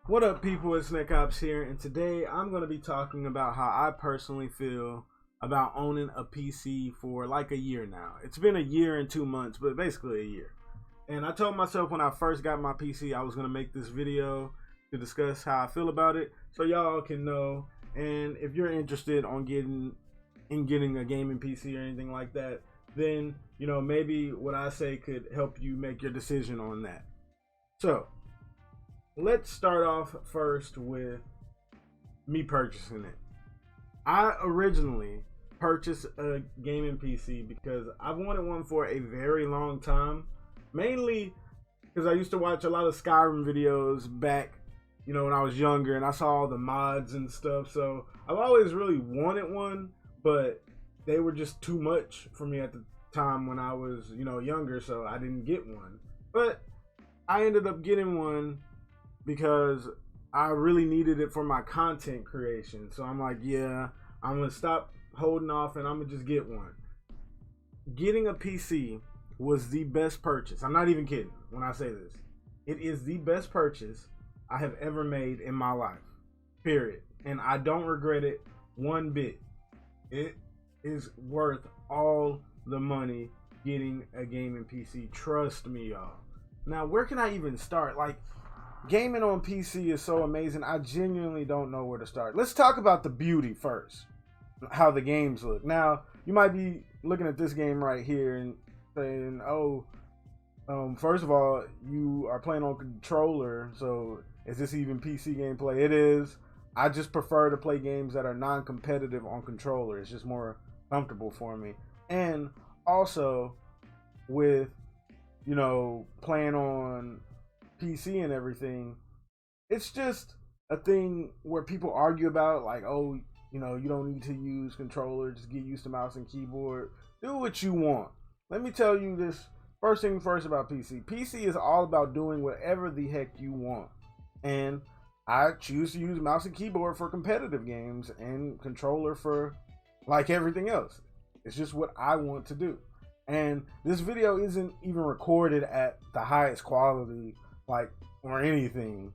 What up, people? It's Nickopz here, and today I'm going to be talking about how I personally feel about owning a PC for like a year now. It's been a year and 2 months, but basically a year. And I told myself when I first got my PC, I was going to make this video to discuss how I feel about it, so y'all can know. And if you're interested on getting a gaming PC or anything like that, then maybe what I say could help you make your decision on that. So let's start off first with me purchasing it. I originally purchased a gaming PC because I wanted one for a very long time, mainly because I used to watch a lot of Skyrim videos back when I was younger, and I saw all the mods and stuff. So I've always really wanted one, but they were just too much for me at the time when I was younger, so I didn't get one. But I ended up getting one because I really needed it for my content creation. So I'm like, yeah, I'm gonna stop holding off and I'm gonna just get one. Getting a PC was the best purchase. I'm not even kidding when I say this. It is the best purchase I have ever made in my life, period. And I don't regret it one bit. It is worth all the money getting a gaming PC. Trust me, y'all. Now, where can I even start? Like, gaming on PC is so amazing. I genuinely don't know where to start. Let's talk about the beauty first. How the games look. Now, you might be looking at this game right here and saying, first of all, you are playing on controller, so is this even PC gameplay? It is. I just prefer to play games that are non-competitive on controller. It's just more comfortable for me. And also, with playing on PC and everything, it's just a thing where people argue about, like, oh, you don't need to use controller, just get used to mouse and keyboard. Do what you want. Let me tell you this first thing first about PC. PC is all about doing whatever the heck you want. And I choose to use mouse and keyboard for competitive games and controller for like everything else. It's just what I want to do. And this video isn't even recorded at the highest quality, like, or anything.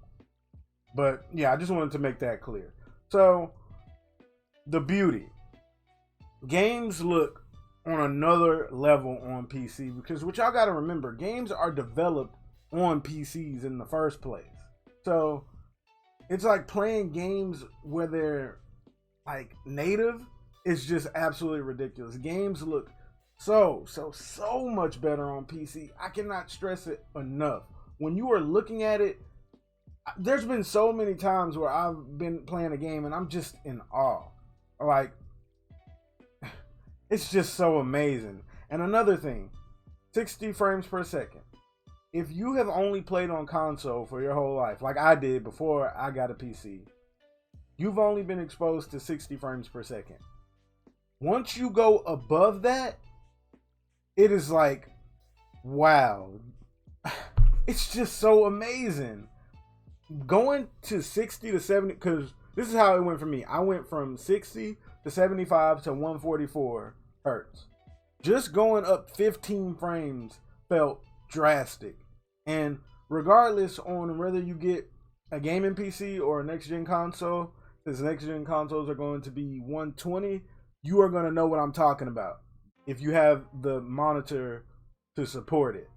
But yeah, I just wanted to make that clear. So, the beauty. Games look on another level on PC, because what y'all gotta remember, games are developed on PCs in the first place. So, it's like playing games where they're like native is just absolutely ridiculous. Games look so much better on PC. I cannot stress it enough. When you are looking at it, there's been so many times where I've been playing a game and I'm just in awe. Like, it's just so amazing. And another thing, 60 frames per second. If you have only played on console for your whole life, like I did before I got a PC, you've only been exposed to 60 frames per second. Once you go above that, it is like, wow. It's just so amazing. Going to 60 to 70, because this is how it went for me. I went from 60 to 75 to 144 hertz. Just going up 15 frames felt drastic. And regardless on whether you get a gaming PC or a next-gen console, because next-gen consoles are going to be 120, you are going to know what I'm talking about if you have the monitor to support it.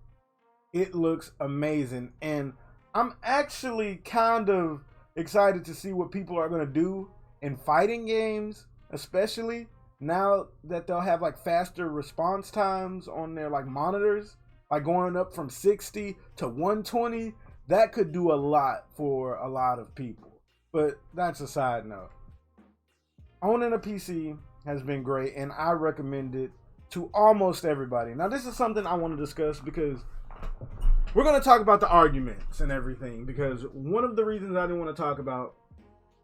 It looks amazing, and I'm actually kind of excited to see what people are going to do in fighting games, especially now that they'll have like faster response times on their like monitors, like going up from 60 to 120. That could do a lot for a lot of people, but that's a side note. Owning a PC has been great, and I recommend it to almost everybody. Now, this is something I want to discuss because we're going to talk about the arguments and everything, because one of the reasons I didn't want to talk about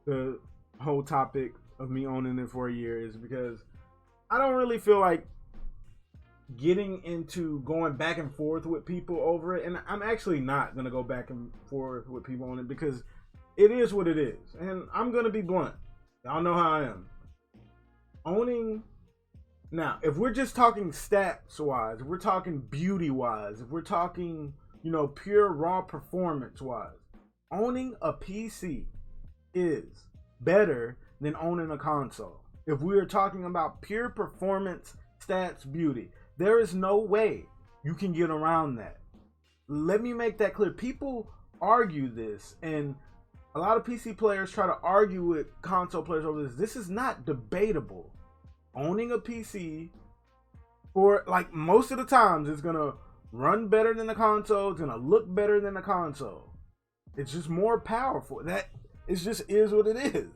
the whole topic of me owning it for a year is because I don't really feel like getting into going back and forth with people over it. And I'm actually not going to go back and forth with people on it because it is what it is. And I'm going to be blunt. Y'all know how I am. Owning... Now, if we're just talking stats wise, if we're talking beauty wise, if we're talking, pure raw performance wise, owning a PC is better than owning a console. If we are talking about pure performance, stats, beauty, there is no way you can get around that. Let me make that clear. People argue this, and a lot of PC players try to argue with console players over this. This is not debatable. Owning a PC, for like most of the times, it's gonna run better than the console. It's gonna look better than the console. It's just more powerful. That it just is what it is.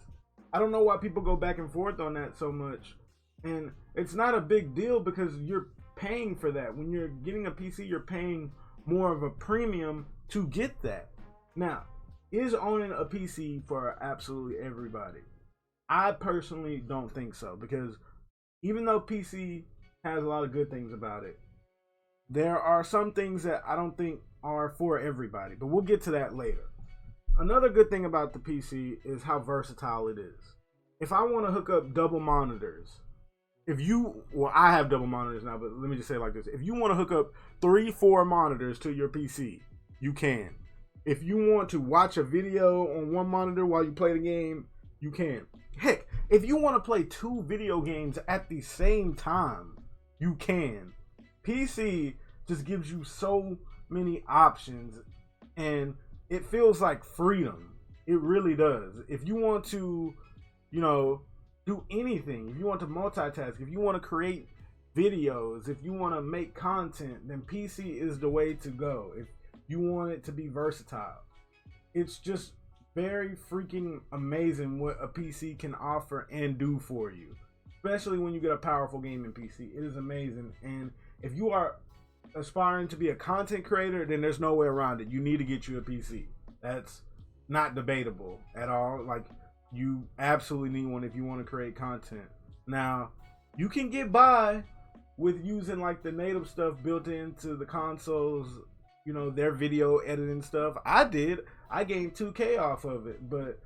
I don't know why people go back and forth on that so much. And it's not a big deal because you're paying for that. When you're getting a PC, you're paying more of a premium to get that. Now, is owning a PC for absolutely everybody? I personally don't think so, because even though PC has a lot of good things about it, there are some things that I don't think are for everybody, but we'll get to that later. Another good thing about the PC is how versatile it is. If I want to hook up double monitors, I have double monitors now, but let me just say it like this. If you want to hook up 3-4 monitors to your PC, you can. If you want to watch a video on one monitor while you play the game, you can. Heck, if you want to play 2 video games at the same time, you can. PC just gives you so many options, and it feels like freedom. It really does. If you want to, do anything, if you want to multitask, if you want to create videos, if you want to make content, then PC is the way to go. If you want it to be versatile, it's just very freaking amazing what a PC can offer and do for you, especially when you get a powerful gaming PC. It is amazing. And if you are aspiring to be a content creator, then there's no way around it. You need to get you a PC. That's not debatable at all. Like, you absolutely need one if you want to create content. Now, you can get by with using like the native stuff built into the consoles, their video editing stuff. I gained 2K off of it, but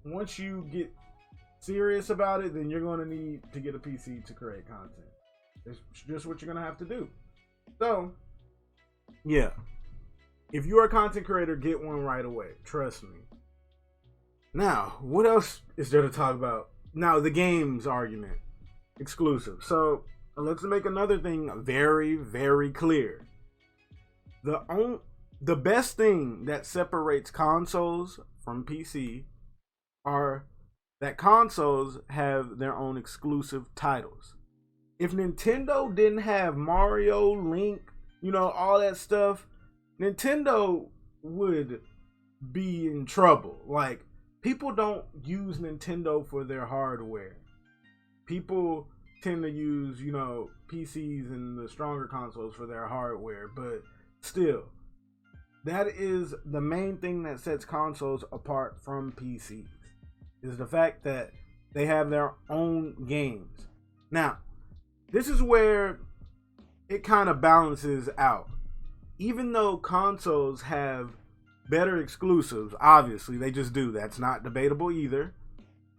once you get serious about it, then you're going to need to get a PC to create content. It's just what you're going to have to do. So, yeah. If you're a content creator, get one right away. Trust me. Now, what else is there to talk about? Now, the games argument. Exclusive. So, let's make another thing very, very clear. The best thing that separates consoles from PC are that consoles have their own exclusive titles. If Nintendo didn't have Mario, Link, all that stuff, Nintendo would be in trouble. Like, people don't use Nintendo for their hardware. People tend to use, PCs and the stronger consoles for their hardware, but still, that is the main thing that sets consoles apart from PCs, is the fact that they have their own games. Now, this is where it kind of balances out. Even though consoles have better exclusives, obviously they just do. That's not debatable either.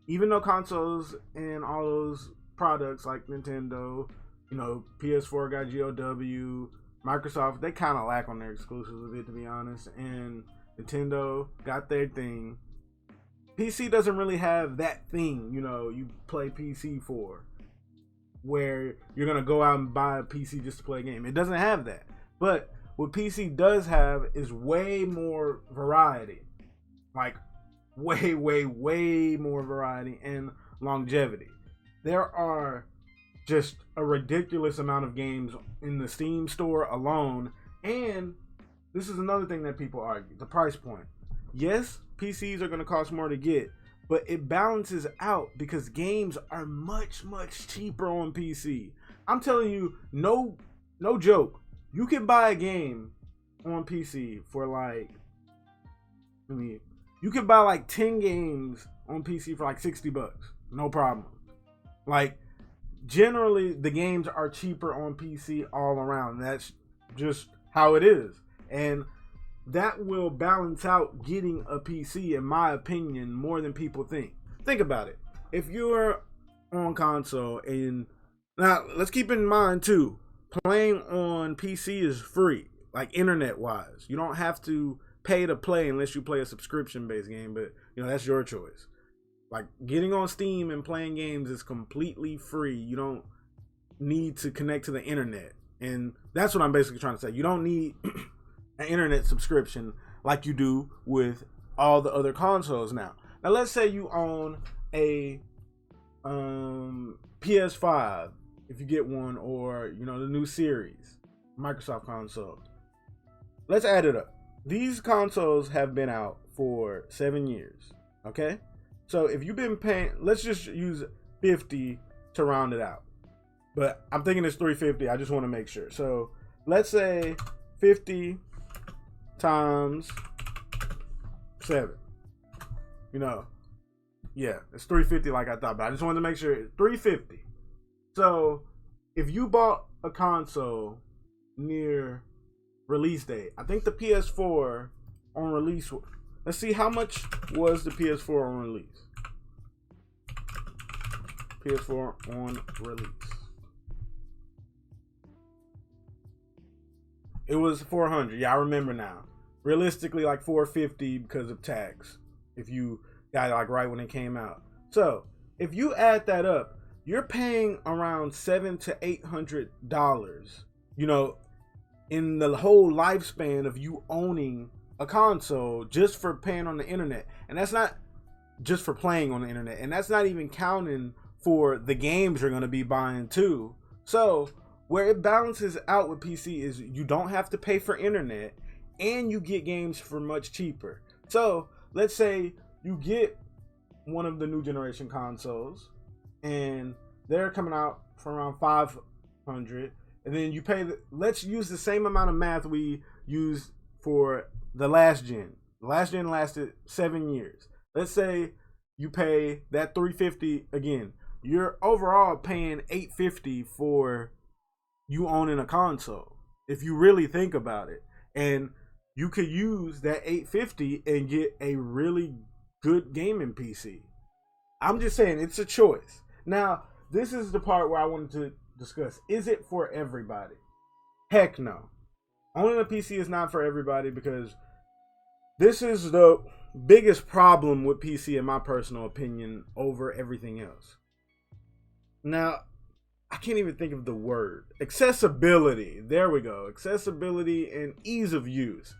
Even though consoles and all those products like Nintendo, PS4 got GOW, Microsoft, they kind of lack on their exclusives a bit, to be honest. And Nintendo got their thing. PC doesn't really have that thing, you play PC for, where you're going to go out and buy a PC just to play a game. It doesn't have that. But what PC does have is way more variety. Like, way, way, way more variety and longevity. There are just a ridiculous amount of games in the Steam store alone. And this is another thing that people argue, the price point. Yes, PCs are going to cost more to get, but it balances out because games are much, much cheaper on PC. I'm telling you, no joke. You can buy a game on PC for you can buy like 10 games on PC for like $60. No problem. Like, generally, the games are cheaper on PC all around. That's just how it is. And that will balance out getting a PC, in my opinion, more than people think. Think about it. If you're on console, and now let's keep in mind too, playing on PC is free, like internet wise. You don't have to pay to play unless you play a subscription based game, but that's your choice. Like getting on Steam and playing games is completely free. You don't need to connect to the internet. And that's what I'm basically trying to say. You don't need an internet subscription like you do with all the other consoles now. Now let's say you own a PS5, if you get one, or the new series, Microsoft console. Let's add it up. These consoles have been out for 7 years. Okay? So if you've been paying, let's just use 50 to round it out. But I'm thinking it's 350. I just want to make sure. So let's say 50 times 7. Yeah, it's 350 like I thought, but I just wanted to make sure it's 350. So if you bought a console near release date, I think the PS4 on release, let's see, how much was the PS4 on release? PS4 on release. It was 400. Yeah, I remember now. Realistically, like 450 because of tax. If you got it like right when it came out. So if you add that up, you're paying around $700 to $800. In the whole lifespan of you owning a console just for paying on the internet. And that's not just for playing on the internet. And that's not even counting for the games you're going to be buying too. So where it balances out with PC is you don't have to pay for internet and you get games for much cheaper. So let's say you get one of the new generation consoles and they're coming out for around 500, and then you pay let's use the same amount of math we used for the last gen. The last gen lasted 7 years. Let's say you pay that 350 again. You're overall paying 850 for you owning a console, if you really think about it. And you could use that 850 and get a really good gaming PC. I'm just saying, it's a choice. Now, this is the part where I wanted to discuss. Is it for everybody? Heck no. Owning a PC is not for everybody, because this is the biggest problem with PC, in my personal opinion, over everything else. Now, I can't even think of the word. Accessibility. There we go. Accessibility and ease of use.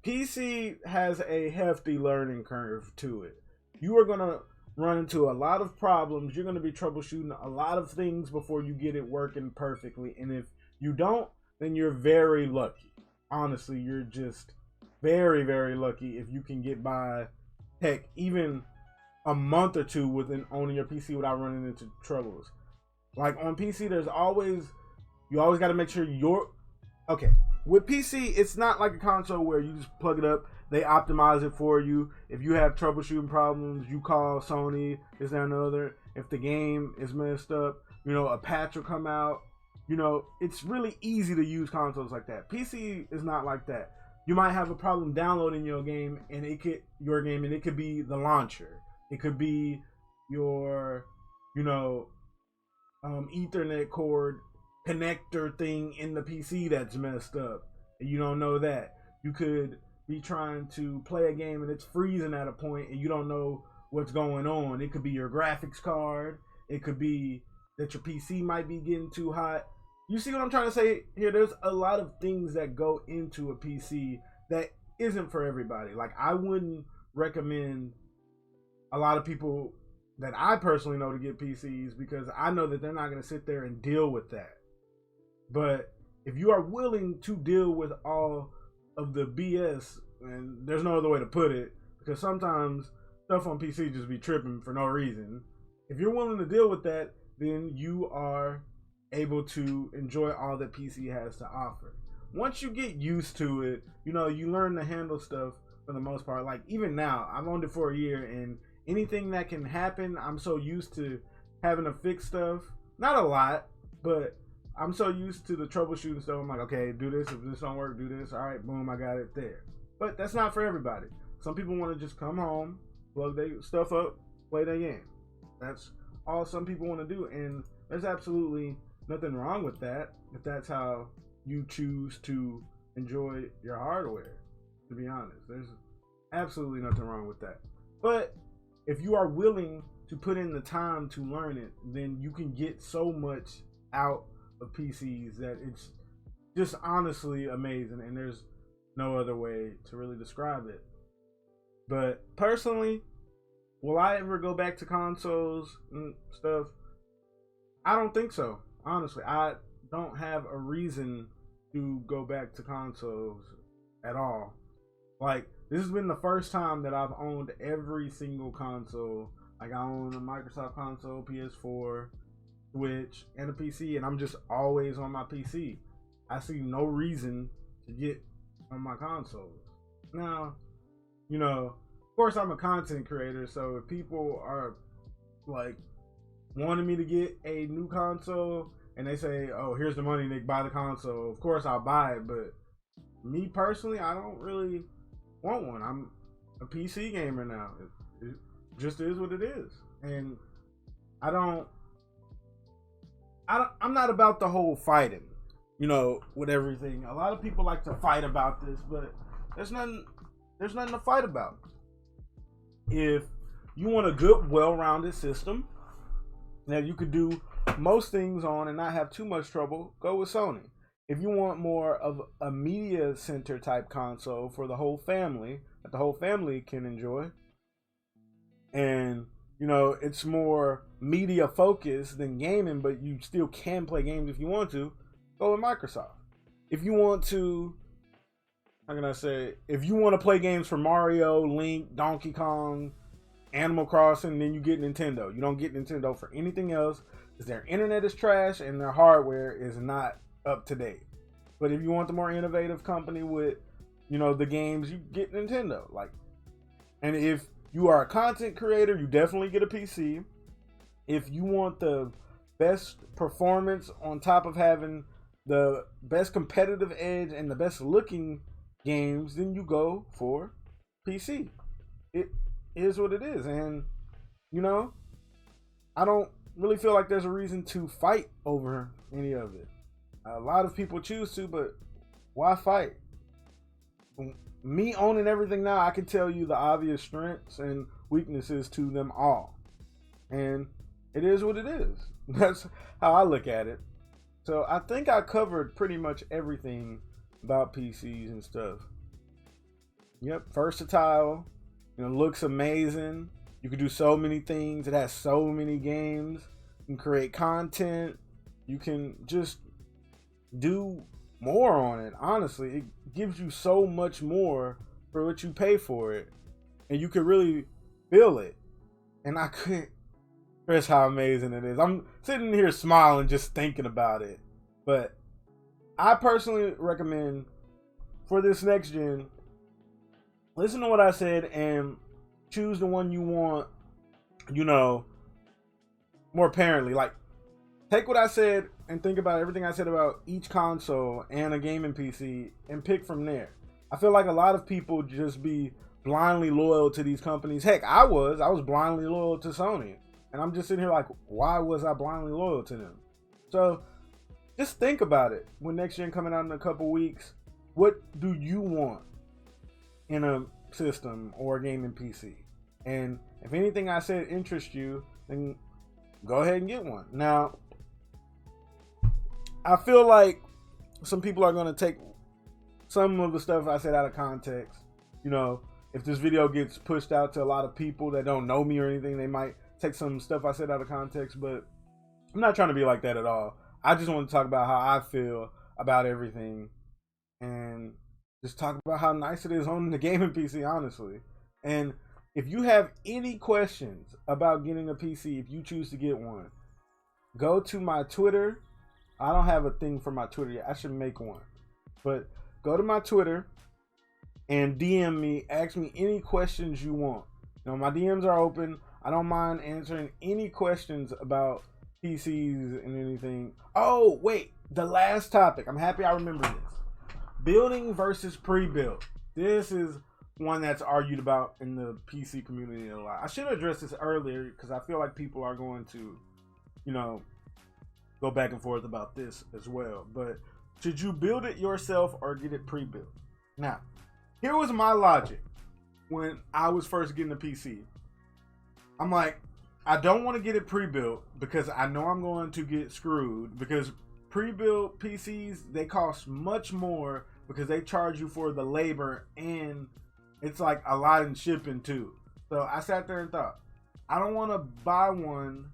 PC has a hefty learning curve to it. You are going to run into a lot of problems. You're going to be troubleshooting a lot of things before you get it working perfectly. And if you don't, then you're very lucky. Honestly, you're just very, very lucky if you can get by, heck, even a month or two within owning your PC without running into troubles. Like on PC, you always got to make sure okay. With PC, it's not like a console where you just plug it up, they optimize it for you. If you have troubleshooting problems, you call Sony, is there another? If the game is messed up, a patch will come out. It's really easy to use consoles like that. PC is not like that. You might have a problem downloading your game, and it could be the launcher. It could be your, Ethernet cord connector thing in the PC that's messed up, and you don't know that. You could be trying to play a game and it's freezing at a point and you don't know what's going on. It could be your graphics card. It could be that your PC might be getting too hot. You see what I'm trying to say here? There's a lot of things that go into a PC that isn't for everybody. Like, I wouldn't recommend a lot of people that I personally know to get PCs, because I know that they're not going to sit there and deal with that. But if you are willing to deal with all of the BS, and there's no other way to put it, because sometimes stuff on PC just be tripping for no reason. If you're willing to deal with that, then you are able to enjoy all that PC has to offer. Once you get used to it, you learn to handle stuff for the most part. Like, even now, I've owned it for a year, and anything that can happen, I'm so used to having to fix stuff. Not a lot, but I'm so used to the troubleshooting stuff. I'm like, okay, do this. If this don't work, do this. All right, boom, I got it there. But that's not for everybody. Some people want to just come home, plug their stuff up, play their game. That's all some people want to do. And there's absolutely nothing wrong with that if that's how you choose to enjoy your hardware. to be honest. There's absolutely nothing wrong with that. But if you are willing to put in the time to learn it, then you can get so much out of PCs that it's just honestly amazing, and there's no other way to really describe it. But personally, will I ever go back to consoles and stuff? I don't think so. Honestly, I don't have a reason to go back to consoles at all. Like, this has been the first time that I've owned every single console. Like, I own a Microsoft console, PS4, Switch, and a PC, and I'm just always on my PC. I see no reason to get on my consoles. Now, you know, of course I'm a content creator, so if people are like wanting me to get a new console and they say, "Oh, here's the money, Nick, buy the console," of course I'll buy it. But me personally, I don't really want one. I'm a PC gamer now. It just is what it is, and I'm not about the whole fighting, you know, with everything. A lot of people like to fight about this, but there's nothing to fight about. If you want a good, well-rounded system that you could do most things on and not have too much trouble, go with Sony. If you want more of a media center type console for the whole family, that the whole family can enjoy, and you know, it's more media focused than gaming, but you still can play games if you want to, go with Microsoft. If you want to, how can I say, if you want to play games for Mario, Link, Donkey Kong, Animal Crossing, then you get Nintendo. You don't get Nintendo for anything else because their internet is trash and their hardware is not up to date. But if you want the more innovative company with, you know, the games, you get Nintendo. Like, and if you are a content creator, you definitely get a PC. If you want the best performance on top of having the best competitive edge and the best looking games, then you go for PC. It is what it is. And, you know, I don't really feel like there's a reason to fight over any of it. A lot of people choose to, but why fight? Me owning everything now, I can tell you the obvious strengths and weaknesses to them all. And it is what it is. That's how I look at it. So I think I covered pretty much everything about PCs and stuff. Yep, versatile. You know, looks amazing. You can do so many things. It has so many games. You can create content. You can just do more on it. Honestly, it gives you so much more for what you pay for it, and you can really feel it. And I couldn't express how amazing it is. I'm sitting here smiling just thinking about it. But I personally recommend for this next gen, listen to what I said and choose the one you want, you know, more apparently. Like, take what I said and think about everything I said about each console and a gaming PC and pick from there. I feel like a lot of people just be blindly loyal to these companies. Heck, I was blindly loyal to Sony. And I'm just sitting here like, why was I blindly loyal to them? So just think about it. When next gen coming out in a couple weeks, what do you want in a system or a gaming PC? And if anything I said interests you, then go ahead and get one. Now, I feel like some people are going to take some of the stuff I said out of context. You know, if this video gets pushed out to a lot of people that don't know me or anything, they might take some stuff I said out of context, but I'm not trying to be like that at all. I just want to talk about how I feel about everything and just talk about how nice it is owning the gaming PC, honestly. And if you have any questions about getting a PC, if you choose to get one, go to my Twitter. I don't have a thing for my Twitter yet. I should make one. But go to my Twitter and DM me. Ask me any questions you want. You know, my DMs are open. I don't mind answering any questions about PCs and anything. Oh, wait. The last topic. I'm happy I remember this. Building versus pre-built. This is one that's argued about in the PC community a lot. I should have addressed this earlier because I feel like people are going to, you know, go back and forth about this as well. But should you build it yourself or get it pre-built? Now, Here was my logic when I was first getting a PC. I'm like, I don't want to get it pre-built because I know I'm going to get screwed, because pre-built PCs, they cost much more because they charge you for the labor, and it's like a lot in shipping too. So I sat there and thought, I don't want to buy one,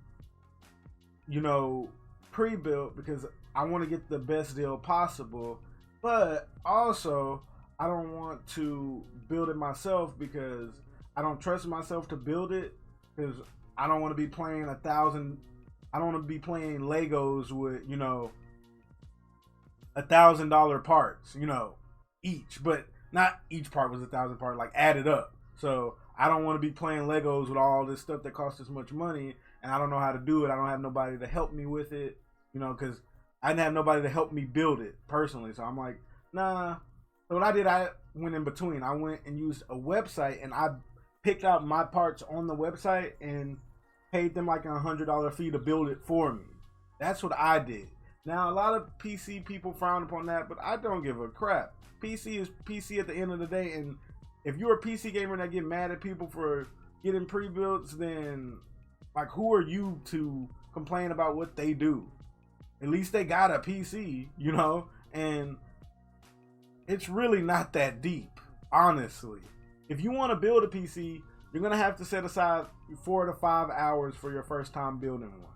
pre-built, because I want to get the best deal possible, but also I don't want to build it myself because I don't trust myself to build it, because I don't want to be playing I don't want to be playing Legos with, $1,000 parts, each, but not each part was 1,000 parts, like added up. So I don't want to be playing Legos with all this stuff that costs this much money, and I don't know how to do it. I don't have nobody to help me with it, because I didn't have nobody to help me build it personally. So I'm like, nah. So what I did, I went in between. I went and used a website, and I picked out my parts on the website and paid them like $100 fee to build it for me. That's what I did. Now, a lot of PC people frown upon that, but I don't give a crap. PC is PC at the end of the day, and if you're a PC gamer that get mad at people for getting pre-builts, then like, who are you to complain about what they do? At least they got a PC, and it's really not that deep, honestly. If you want to build a PC, you're going to have to set aside 4 to 5 hours for your first time building one.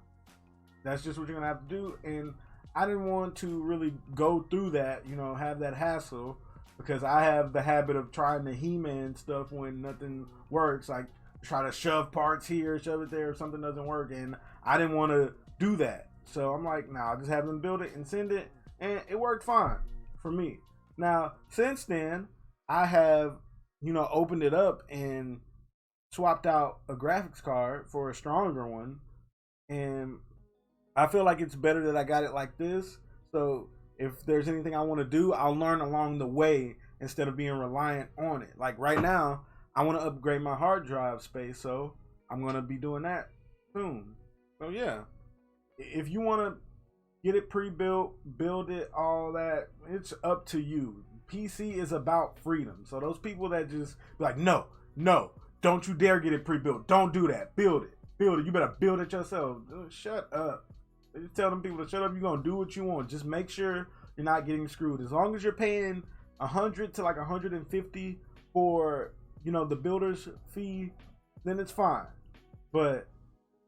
That's just what you're going to have to do, and I didn't want to really go through that, have that hassle, because I have the habit of trying the He-Man stuff when nothing works, like try to shove parts here, shove it there if something doesn't work, and I didn't want to do that. So I'm like, nah, I'll just have them build it and send it, and it worked fine for me. Now, since then, I have, opened it up and swapped out a graphics card for a stronger one, and I feel like it's better that I got it like this. So if there's anything I want to do, I'll learn along the way instead of being reliant on it. Like right now, I want to upgrade my hard drive space, so I'm going to be doing that soon. So yeah, if you want to get it pre-built, build it, all that, it's up to you. PC is about freedom. So those people that just be like, no, don't you dare get it pre-built. Don't do that. Build it. You better build it yourself. Shut up. You tell them people to shut up. You're going to do what you want. Just make sure you're not getting screwed. As long as you're paying $100 to like $150 for, the builder's fee, then it's fine. But,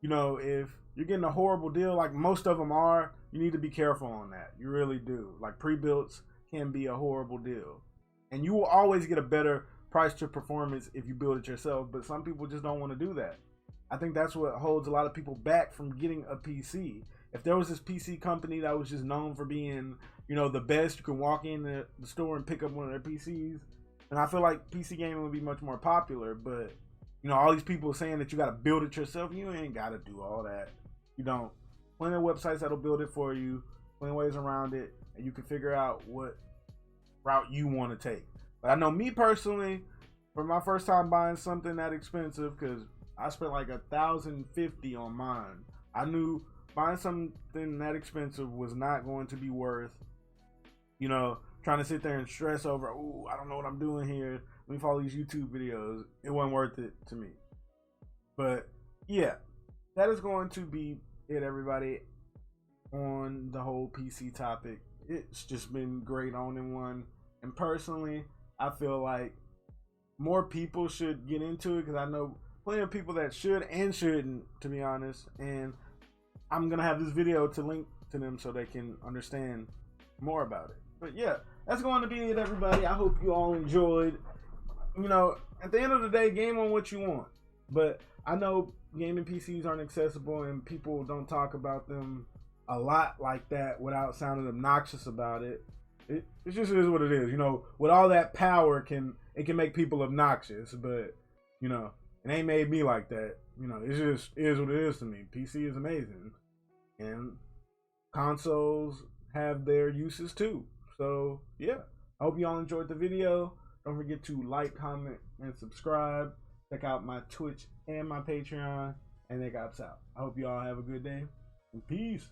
if you're getting a horrible deal, like most of them are, you need to be careful on that. You really do. Like pre-builts can be a horrible deal. And you will always get a better price to performance if you build it yourself, but some people just don't want to do that. I think that's what holds a lot of people back from getting a PC. If there was this PC company that was just known for being, the best, you can walk in the store and pick up one of their PCs, and I feel like PC gaming would be much more popular. But, all these people saying that you got to build it yourself, you ain't got to do all that. You don't. Plenty of websites that'll build it for you, plenty of ways around it, and you can figure out what route you want to take. But I know me personally, for my first time buying something that expensive, because I spent like $1,050 on mine, I knew buying something that expensive was not going to be worth, trying to sit there and stress over, oh, I don't know what I'm doing here. Let me follow these YouTube videos. It wasn't worth it to me. But yeah, that is going to be it, everybody, on the whole PC topic. It's just been great owning one. And personally, I feel like more people should get into it, because I know plenty of people that should and shouldn't, to be honest. And I'm going to have this video to link to them so they can understand more about it. But yeah, that's going to be it, everybody. I hope you all enjoyed. At the end of the day, game on what you want. But I know gaming PCs aren't accessible, and people don't talk about them a lot like that without sounding obnoxious about it. It just is what it is. With all that power, it can make people obnoxious. But, it ain't made me like that. It just is what it is to me. PC is amazing. And consoles have their uses too. So, yeah. I hope you all enjoyed the video. Don't forget to like, comment, and subscribe. Check out my Twitch and my Patreon. And Nickopz out. I hope you all have a good day. And peace.